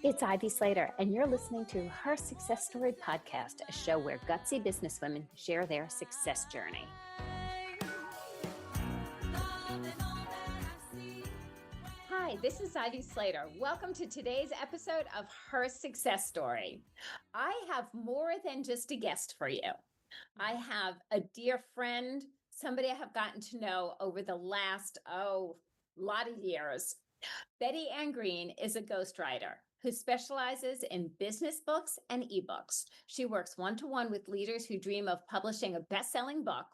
It's Ivy Slater, and you're listening to Her Success Story podcast, a show where gutsy businesswomen share their success journey. Hi, this is Ivy Slater. Welcome to today's episode of Her Success Story. I have more than just a guest for you. I have a dear friend, somebody I have gotten to know over the last, lot of years. Bettyanne Green is a ghostwriter who specializes in business books and eBooks. She works one-to-one with leaders who dream of publishing a best-selling book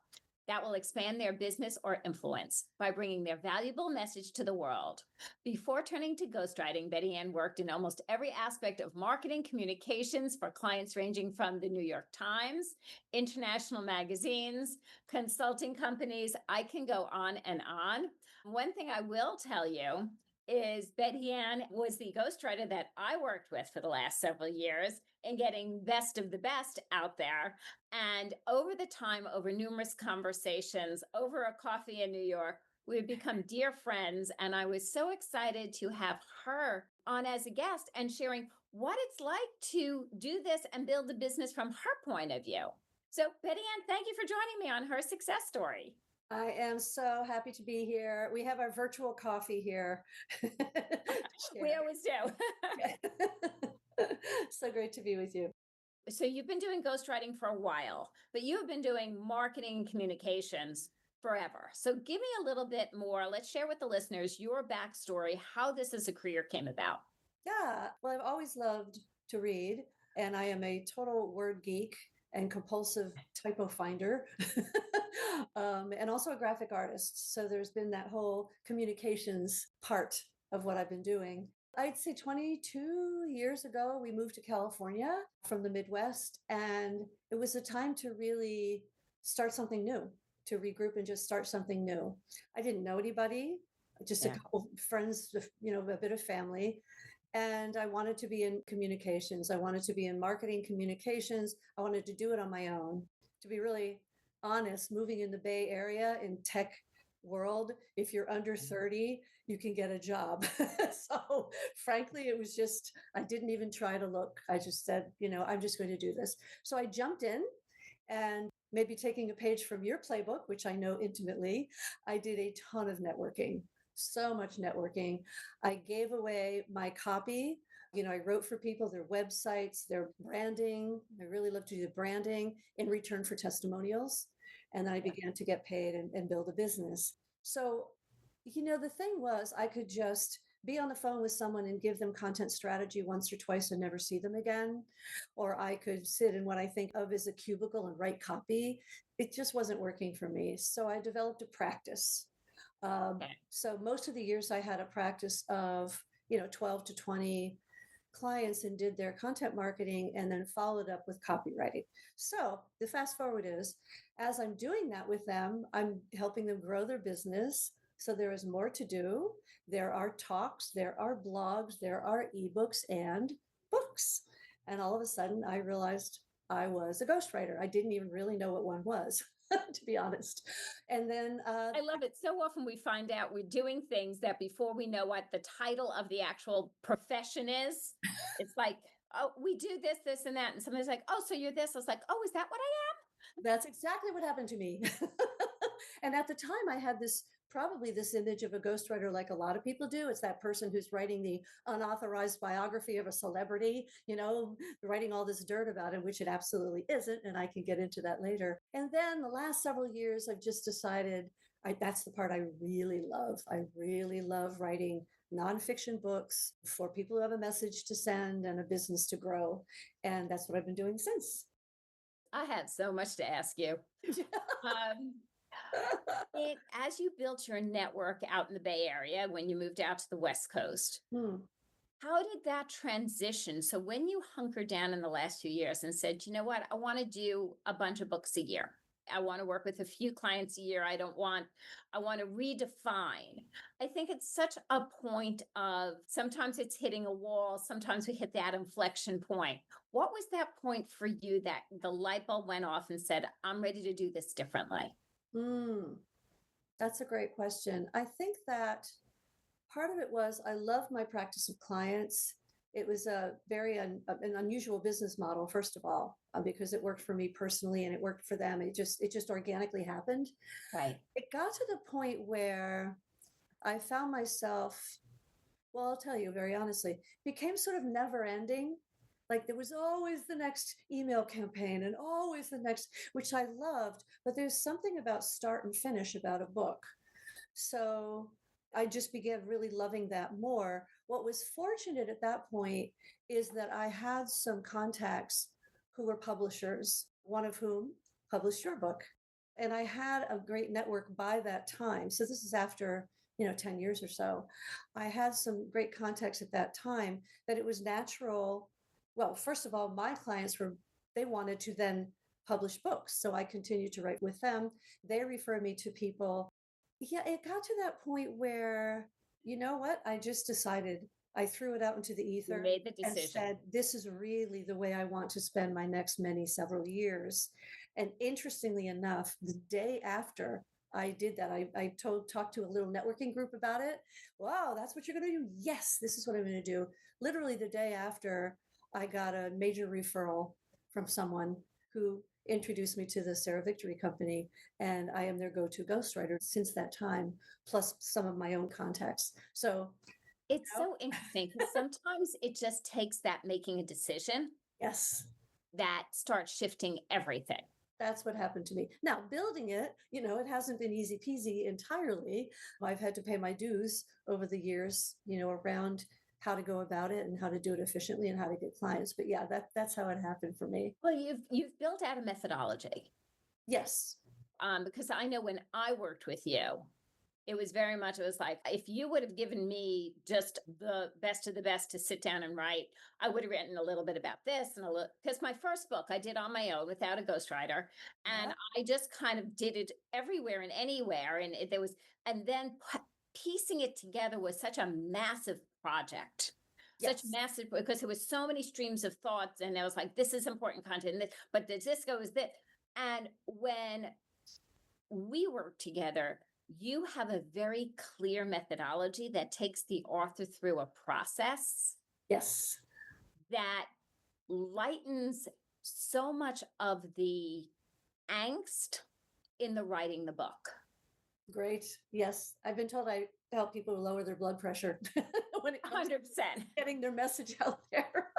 that will expand their business or influence by bringing their valuable message to the world. Before turning to ghostwriting, Bettyanne worked in almost every aspect of marketing communications for clients ranging from the New York Times, international magazines, consulting companies. I can go on and on. One thing I will tell you is Bettyanne was the ghostwriter that I worked with for the last several years in getting best of the best out there. And over the time, over numerous conversations, over a coffee in New York, we've become dear friends. And I was so excited to have her on as a guest and sharing what it's like to do this and build a business from her point of view. So Bettyanne, thank you for joining me on Her Success Story. I am so happy to be here. We have our virtual coffee here. We always do. So great to be with you. So you've been doing ghostwriting for a while, but you've been doing marketing and communications forever. So give me a little bit more. Let's share with the listeners your backstory, how this as a career came about. Yeah, well, I've always loved to read, and I am a total word geek and compulsive typo finder, and also a graphic artist. So there's been that whole communications part of what I've been doing. I'd say 22 years ago, we moved to California from the Midwest, and it was a time to really start something new, to regroup and just start something new. I didn't know anybody, just a couple of friends, a bit of family. And I wanted to be in communications. I wanted to be in marketing communications. I wanted to do it on my own. To be really honest, moving in the Bay Area in tech world, if you're under 30, you can get a job. So frankly, it was just, I didn't even try to look. I just said, I'm just going to do this. So I jumped in, and maybe taking a page from your playbook, which I know intimately, I did a ton of networking. So much networking. I gave away my copy. I wrote for people, their websites, their branding. I really love to do the branding in return for testimonials. And then I began to get paid and build a business. So, the thing was, I could just be on the phone with someone and give them content strategy once or twice and never see them again. Or I could sit in what I think of as a cubicle and write copy. It just wasn't working for me. So I developed a practice. So most of the years I had a practice of, 12 to 20 clients and did their content marketing and then followed up with copywriting. So the fast forward is, as I'm doing that with them, I'm helping them grow their business. So there is more to do. There are talks, there are blogs, there are eBooks and books. And all of a sudden I realized I was a ghostwriter. I didn't even really know what one was. To be honest. And then I love it. So often we find out we're doing things that before we know what the title of the actual profession is, it's like, oh, we do this, this, and that. And somebody's like, oh, so you're this. I was like, oh, is that what I am? That's exactly what happened to me. And at the time I had probably this image of a ghostwriter like a lot of people do. It's that person who's writing the unauthorized biography of a celebrity, writing all this dirt about it, which it absolutely isn't. And I can get into that later. And then the last several years, I've just decided that's the part I really love. I really love writing nonfiction books for people who have a message to send and a business to grow. And that's what I've been doing since. I had so much to ask you. As you built your network out in the Bay Area, when you moved out to the West Coast, how did that transition? So when you hunkered down in the last few years and said, you know what, I want to do a bunch of books a year. I want to work with a few clients a year. I want to redefine. I think it's such a point of sometimes it's hitting a wall. Sometimes we hit that inflection point. What was that point for you that the light bulb went off and said, I'm ready to do this differently? That's a great question. I think that part of it was I love my practice of clients It was a very an unusual business model, first of all, because it worked for me personally and it worked for them. It just organically happened. Right. It got to the point where I found myself, well, I'll tell you very honestly, became sort of never ending. Like there was always the next email campaign and always the next, which I loved. But there's something about start and finish about a book. So I just began really loving that more. What was fortunate at that point is that I had some contacts who were publishers, one of whom published your book. And I had a great network by that time. So this is after, 10 years or so. I had some great contacts at that time that it was natural. Well, first of all, my clients they wanted to then publish books. So I continued to write with them. They refer me to people. Yeah, it got to that point where, you know what? I just decided, I threw it out into the You ether made the and decision. said, this is really the way I want to spend my next several years. And interestingly enough, the day after I did that, I talked to a little networking group about it. Wow, that's what you're going to do? Yes, this is what I'm going to do. Literally the day after, I got a major referral from someone who introduced me to the Sarah Victory Company, and I am their go-to ghostwriter since that time, plus some of my own contacts. So, It's you know, so interesting because sometimes it just takes that making a decision yes, that starts shifting everything. that's what happened to me. Now, building it, it hasn't been easy peasy entirely. I've had to pay my dues over the years, around how to go about it and how to do it efficiently and how to get clients. But yeah, that's how it happened for me. Well, you've built out a methodology. Yes. Because I know when I worked with you, it was very much, it was like, if you would have given me just the best of the best to sit down and write, I would have written a little bit about this and a little, because my first book I did on my own without a ghostwriter. And Yeah. I just kind of did it everywhere and anywhere. And there was, and then piecing it together was such a massive project. Such Yes. massive, because there was so many streams of thoughts, and I was like, this is important content, but does this go as this? And when we work together, you have a very clear methodology that takes the author through a process Yes. that lightens so much of the angst in the writing the book. Great. Yes. I've been told I help people lower their blood pressure when it comes to 100%. getting their message out there.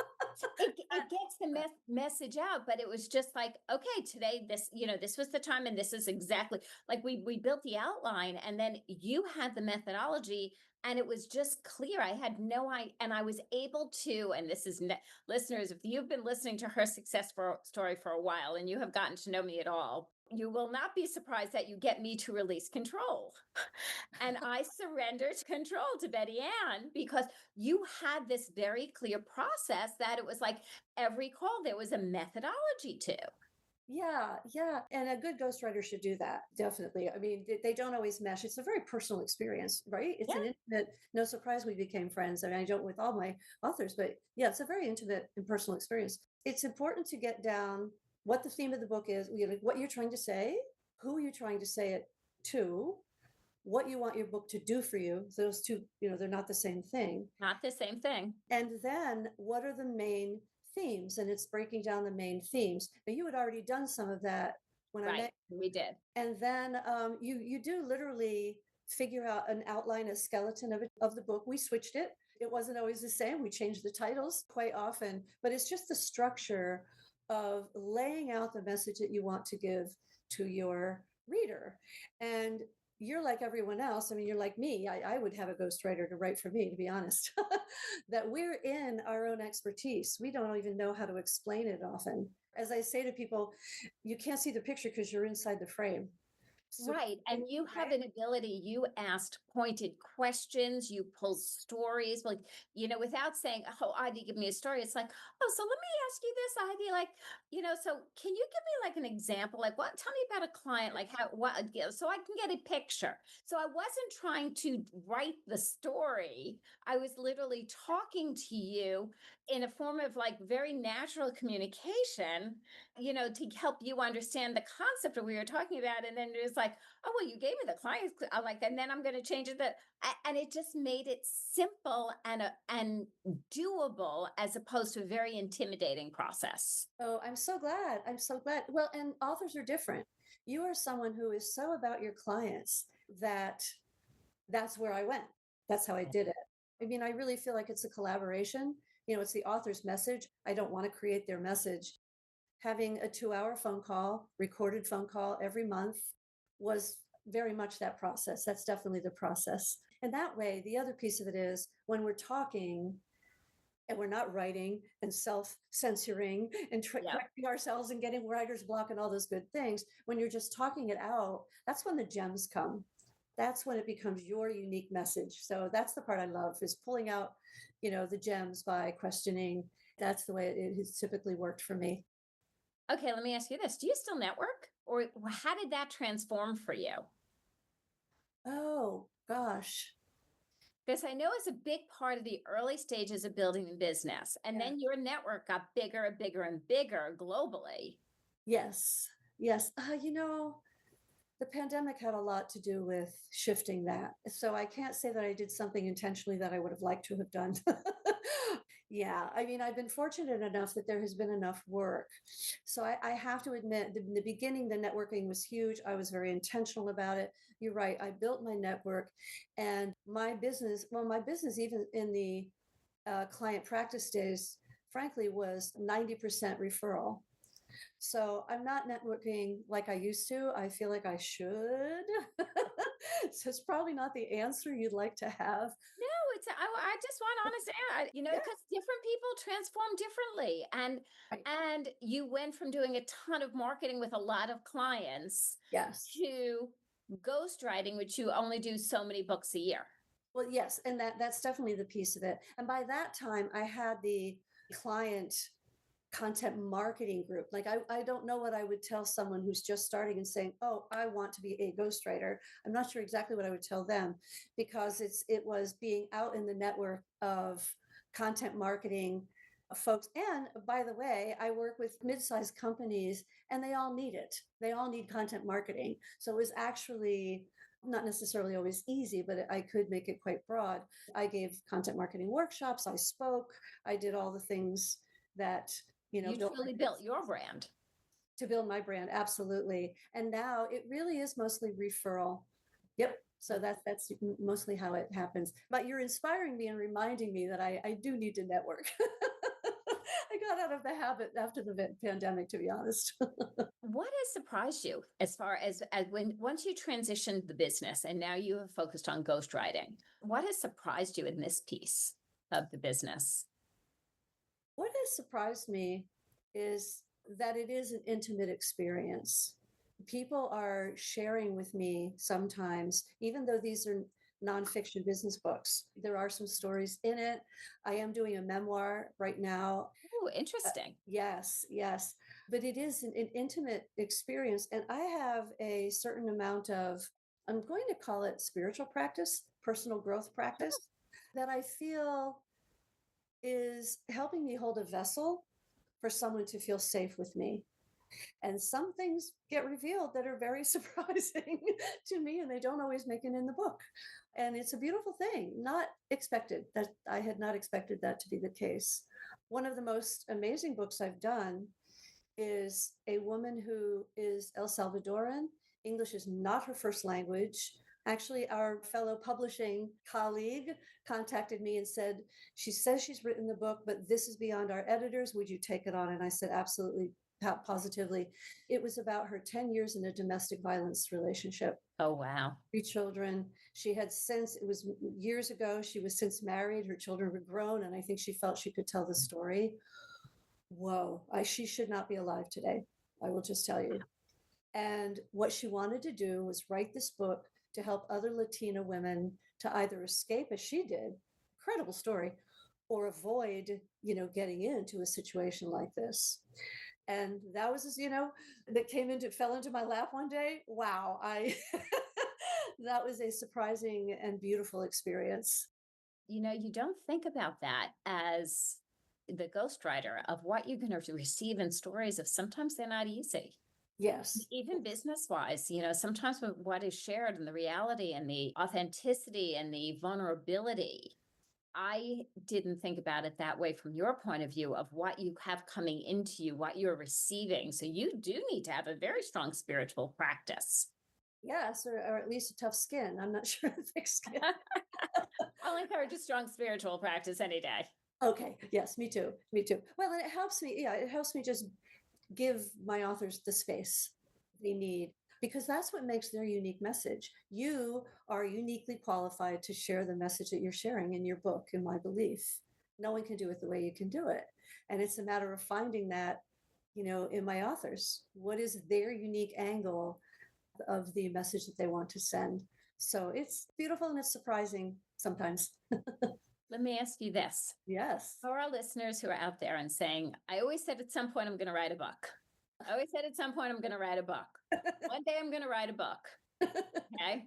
It gets the message out, but it was just like, okay, today this was the time, and this is exactly like we built the outline, and then you had the methodology, and it was just clear. I had no idea, and I was able to, and this is listeners, if you've been listening to her story for a while and you have gotten to know me at all, you will not be surprised that you get me to release control. And I surrendered control to Bettyanne because you had this very clear process that it was like every call there was a methodology to. Yeah, yeah. And a good ghostwriter should do that. Definitely. I mean, they don't always mesh. It's a very personal experience, right? It's Yeah. an intimate, no surprise we became friends. I mean, I don't with all my authors, but yeah, it's a very intimate and personal experience. It's important to get down what the theme of the book is, what you're trying to say, who you're trying to say it to, what you want your book to do for you. Those two, they're not the same thing. Not the same thing. And then what are the main themes? And it's breaking down the main themes. Now, you had already done some of that when I met. We did. And then you do literally figure out an outline, a skeleton of the book. We switched it. It wasn't always the same. We changed the titles quite often, but it's just the structure of laying out the message that you want to give to your reader. And you're like everyone else. I mean, you're like me. I would have a ghostwriter to write for me, to be honest, that we're in our own expertise. We don't even know how to explain it often. As I say to people, you can't see the picture because you're inside the frame. So, Right. And you have right? an ability, you asked pointed questions, you pull stories, like, without saying, oh, Ivy, give me a story. It's like, oh, so let me ask you this, Ivy, like, so can you give me like an example? Like what, tell me about a client, like so I can get a picture. So I wasn't trying to write the story. I was literally talking to you in a form of like very natural communication, to help you understand the concept of what you're talking about. And then it's like, oh, well, you gave me the clients. I'm like, and then I'm going to change it. And it just made it simple and doable as opposed to a very intimidating process. Oh, I'm so glad. I'm so glad. Well, and authors are different. You are someone who is so about your clients that that's where I went. That's how I did it. I mean, I really feel like it's a collaboration. It's the author's message. I don't want to create their message. Having a 2-hour phone call, recorded phone call every month was very much that process. That's definitely the process. And that way, the other piece of it is when we're talking, and we're not writing and self-censoring and Yeah. correcting ourselves and getting writer's block and all those good things. When you're just talking it out, that's when the gems come. That's when it becomes your unique message. So that's the part I love, is pulling out, the gems by questioning. That's the way it has typically worked for me. Okay, let me ask you this. Do you still network? Or how did that transform for you? Oh gosh. Because I know it's a big part of the early stages of building a business. And Yeah. then your network got bigger and bigger and bigger globally. Yes. Yes. The pandemic had a lot to do with shifting that. So I can't say that I did something intentionally that I would have liked to have done. Yeah, I mean, I've been fortunate enough that there has been enough work. So I have to admit, in the beginning, the networking was huge. I was very intentional about it. You're right. I built my network and my business, even in the client practice days, frankly, was 90% referral. So I'm not networking like I used to. I feel like I should. So it's probably not the answer you'd like to have. No, I just want honest Yeah. because different people transform differently. Right. And you went from doing a ton of marketing with a lot of clients Yes. to ghostwriting, which you only do so many books a year. Well, yes, and that's definitely the piece of it. And by that time, I had the client content marketing group. Like I don't know what I would tell someone who's just starting and saying, "Oh, I want to be a ghostwriter." I'm not sure exactly what I would tell them, because it was being out in the network of content marketing folks. And by the way, I work with mid-sized companies and they all need it. They all need content marketing. So it was actually not necessarily always easy, but I could make it quite broad. I gave content marketing workshops, I spoke, I did all the things that, You built my truly built business your brand. to build my brand. Absolutely. And now it really is mostly referral. Yep. So that's mostly how it happens. But you're inspiring me and reminding me that I do need to network. I got out of the habit after the pandemic, to be honest. What has surprised you as far as when once you transitioned the business and now you have focused on ghostwriting? What has surprised you in this piece of the business? What has surprised me is that it is an intimate experience. People are sharing with me sometimes, even though these are nonfiction business books, there are some stories in it. I am doing a memoir right now. Oh, interesting. Yes, yes. But it is an intimate experience. And I have a certain amount of, I'm going to call it spiritual practice, personal growth practice, that I feel is helping me hold a vessel for someone to feel safe with me. And some things get revealed that are very surprising to me, and they don't always make it in the book. And it's a beautiful thing, not expected. That I had not expected that to be the case. One of the most amazing books I've done is a woman who is El Salvadoran. English is not her first language. Actually, our fellow publishing colleague contacted me and said, she says she's written the book, but this is beyond our editors. Would you take it on? And I said, absolutely, positively. It was about her 10 years in a domestic violence relationship. Oh, wow. 3 children. She had since, it was years ago, she was since married. Her children were grown, and I think she felt she could tell the story. Whoa, she should not be alive today. I will just tell you. And what she wanted to do was write this book to help other Latina women to either escape, as she did, incredible story, or avoid, getting into a situation like this. And that was, that fell into my lap one day. Wow, that was a surprising and beautiful experience. You don't think about that as the ghostwriter of what you're going to receive in stories of sometimes they're not easy. Yes. Even business wise, sometimes what is shared and the reality and the authenticity and the vulnerability, I didn't think about it that way from your point of view of what you have coming into you, what you're receiving. So you do need to have a very strong spiritual practice. Yes, or at least a tough skin. I'm not sure the thick skin. I'll encourage a strong spiritual practice any day. Okay. Yes, me too. Me too. Well, and it helps me. Yeah, it helps me just give my authors the space they need, because that's what makes their unique message. You are uniquely qualified to share the message that you're sharing in your book, in my belief. No one can do it the way you can do it. And it's a matter of finding that, in my authors. What is their unique angle of the message that they want to send? So it's beautiful and it's surprising sometimes. Let me ask you this. Yes. For our listeners who are out there and saying, I always said at some point I'm going to write a book. I always said at some point I'm going to write a book. One day I'm going to write a book. Okay.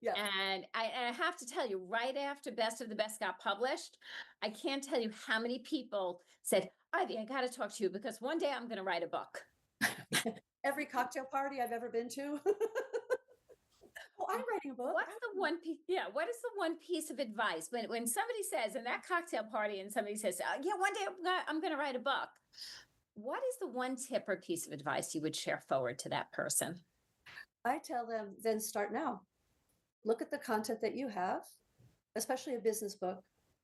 Yeah. And I have to tell you, right after Best of the Best got published, I can't tell you how many people said, Ivy, I got to talk to you because one day I'm going to write a book. Every cocktail party I've ever been to. Oh, I'm writing a book. What's the one piece? Yeah. What is the one piece of advice when somebody says in that cocktail party and somebody says, yeah, one day I'm going to write a book. What is the one tip or piece of advice you would share forward to that person? I tell them, then start now. Look at the content that you have, especially a business book.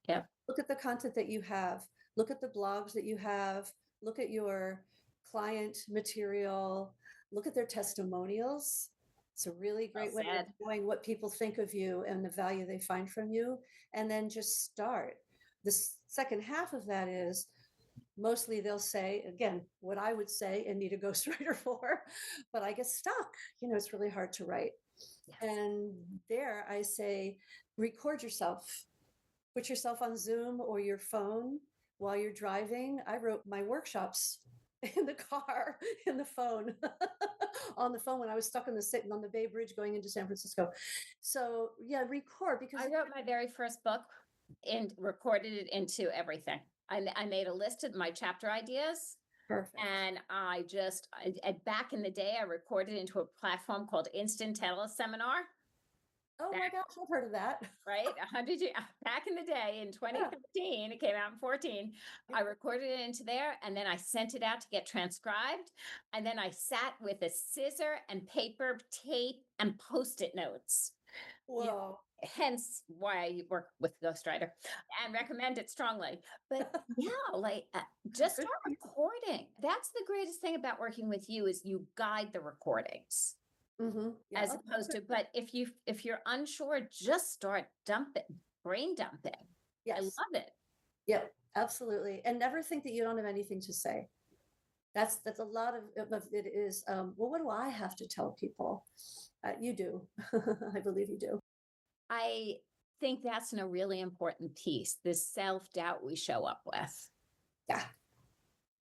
Yeah. Look at the content that you have. Look at the blogs that you have. Look at your client material. Look at their testimonials. It's a really great way of knowing what people think of you and the value they find from you. And then just start. The second half of that is mostly they'll say, again, what I would say and need a ghostwriter for, but I get stuck. It's really hard to write. Yes. And there I say, record yourself, put yourself on Zoom or your phone while you're driving. I wrote my workshops in the car, in the phone, on the phone when I was stuck sitting on the Bay Bridge going into San Francisco. So yeah, record, because I wrote my very first book and recorded it into everything. I made a list of my chapter ideas. Perfect. And back in the day, I recorded into a platform called Instant Teleseminar. Oh my gosh, I've heard of that. Right? 100 years back in the day in 2013, it came out in 14. I recorded it into there and then I sent it out to get transcribed. And then I sat with a scissor and paper, tape, and Post-it notes. Whoa. Hence why I work with Ghostwriter and recommend it strongly. But just start recording. That's the greatest thing about working with you is you guide the recordings. Mm-hmm. Yeah. As opposed to, but if you're unsure, just start brain dumping. Yes. I love it. Yep, absolutely. And never think that you don't have anything to say. That's a lot of it is, well, what do I have to tell people? You do. I believe you do. I think that's a really important piece, this self-doubt we show up with. Yeah.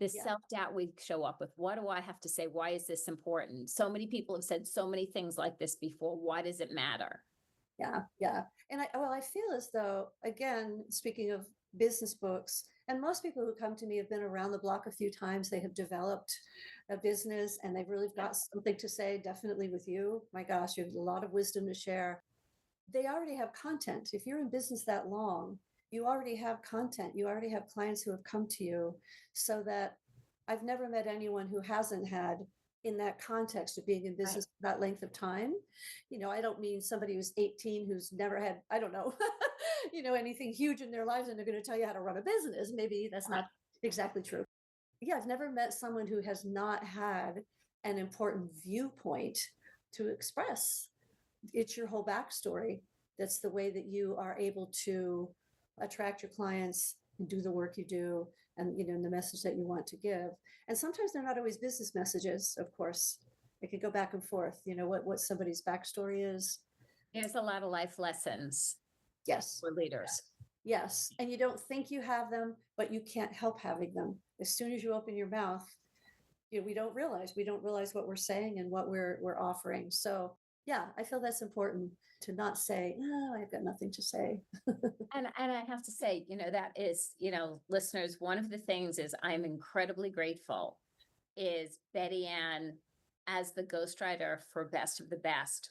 This self-doubt we show up with. What do I have to say? Why is this important? So many people have said so many things like this before. Why does it matter? Yeah. Yeah. And I feel as though, again, speaking of business books, and most people who come to me have been around the block a few times. They have developed a business and they've really got something to say, definitely with you. My gosh, you have a lot of wisdom to share. They already have content. If you're in business that long, you already have content. You already have clients who have come to you, so that I've never met anyone who hasn't had, in that context of being in business that length of time. I don't mean somebody who's 18 who's never had, I don't know, anything huge in their lives and they're going to tell you how to run a business. Maybe that's not exactly true. Yeah, I've never met someone who has not had an important viewpoint to express. It's your whole backstory. That's the way that you are able to attract your clients and do the work you do, and the message that you want to give. And sometimes they're not always business messages, of course. It could go back and forth, what somebody's backstory is. There's a lot of life lessons. Yes. For leaders. Yes. And you don't think you have them, but you can't help having them. As soon as you open your mouth, we don't realize what we're saying and what we're offering. So Yeah, I feel that's important to not say, "No, I've got nothing to say." And I have to say, that is, listeners, one of the things is I'm incredibly grateful is Betty Ann as the ghostwriter for Best of the Best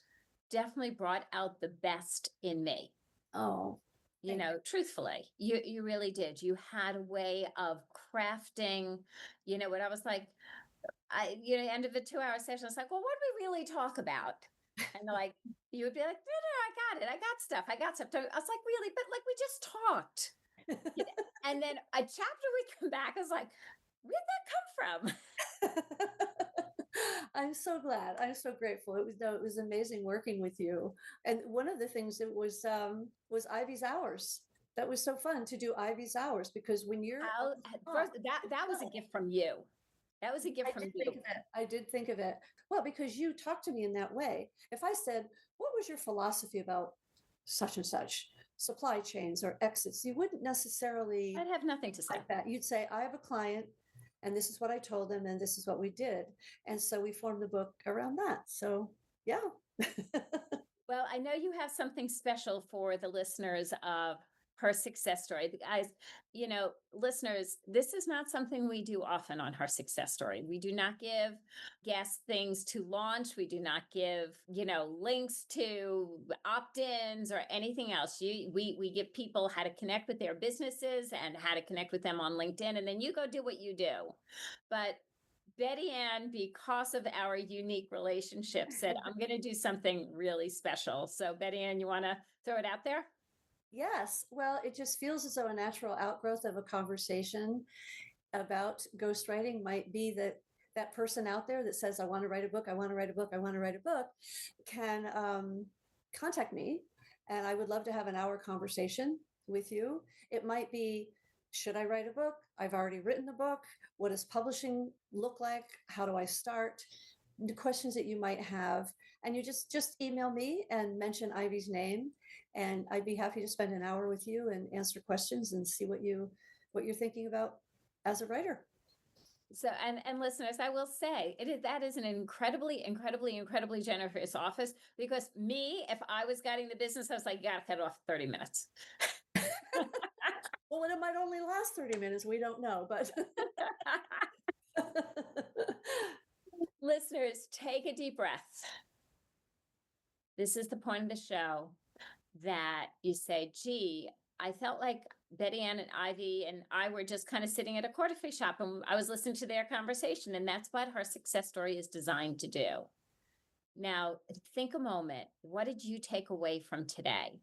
definitely brought out the best in me. Oh, thank you. Truthfully, you really did. You had a way of crafting, what I was like, end of a 2 hour session, I was like, well, what do we really talk about? And they're like, you would be like, no, I got it. I got stuff. I was like, really? But like, we just talked. And then a chapter would come back. I was like, where'd that come from? I'm so glad. I'm so grateful. It was no, it was amazing working with you. And one of the things that was Ivy's hours. That was so fun to do Ivy's hours because when you're on the spot, First, that was a gift from you. That was a gift I from did you. think of it. I did think of it. Well, because you talked to me in that way. If I said, "What was your philosophy about such and such supply chains or exits?" You wouldn't necessarily I'd have nothing to say. like that. You'd say, "I have a client, and this is what I told them, and this is what we did," and so we formed the book around that. So, yeah. Well, I know you have something special for the listeners of her success story. Guys, listeners, this is not something we do often on her success story. We do not give guests things to launch. We do not give, links to opt-ins or anything else. We give people how to connect with their businesses and how to connect with them on LinkedIn, and then you go do what you do. But Bettyanne, because of our unique relationship, said, I'm going to do something really special. So, Bettyanne, you want to throw it out there? Yes. Well, it just feels as though a natural outgrowth of a conversation about ghostwriting might be that person out there that says, "I want to write a book, I want to write a book, I want to write a book," can contact me. And I would love to have an hour conversation with you. It might be, should I write a book? I've already written a book. What does publishing look like? How do I start? The questions that you might have. And you just email me and mention Ivy's name. And I'd be happy to spend an hour with you and answer questions and see what you're thinking about as a writer. So, and listeners, I will say that is an incredibly, incredibly, incredibly generous office because me, if I was guiding the business, I was like, you got to cut it off 30 minutes. Well, it might only last 30 minutes. We don't know, but listeners, take a deep breath. This is the point of the show that you say, gee, I felt like Bettyanne and Ivy and I were just kind of sitting at a coffee shop and I was listening to their conversation. And that's what her success story is designed to do. Now, think a moment. What did you take away from today?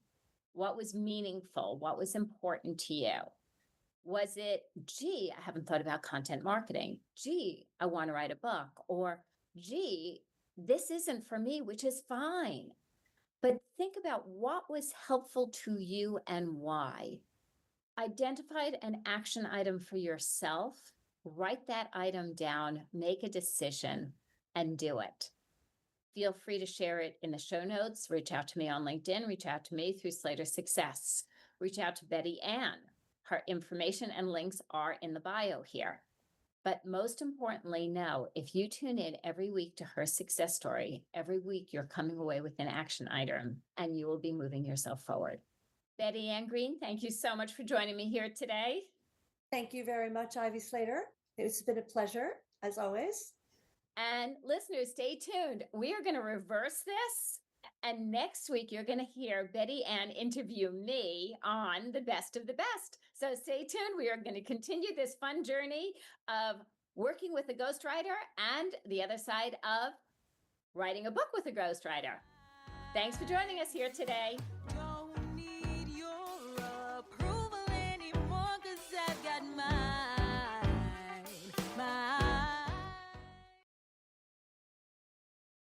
What was meaningful? What was important to you? Was it, gee, I haven't thought about content marketing. Gee, I want to write a book. Or, gee, this isn't for me, which is fine. But think about what was helpful to you and why. Identify an action item for yourself, write that item down, make a decision, and do it. Feel free to share it in the show notes. Reach out to me on LinkedIn. Reach out to me through Slater Success. Reach out to Bettyanne. Her information and links are in the bio here. But most importantly, know if you tune in every week to her success story, every week you're coming away with an action item and you will be moving yourself forward. Bettyanne Green, thank you so much for joining me here today. Thank you very much, Ivy Slater. It's been a pleasure, as always. And listeners, stay tuned. We are going to reverse this. And next week, you're going to hear Bettyanne interview me on the best of the best. So stay tuned. We are going to continue this fun journey of working with a ghostwriter and the other side of writing a book with a ghostwriter. Thanks for joining us here today.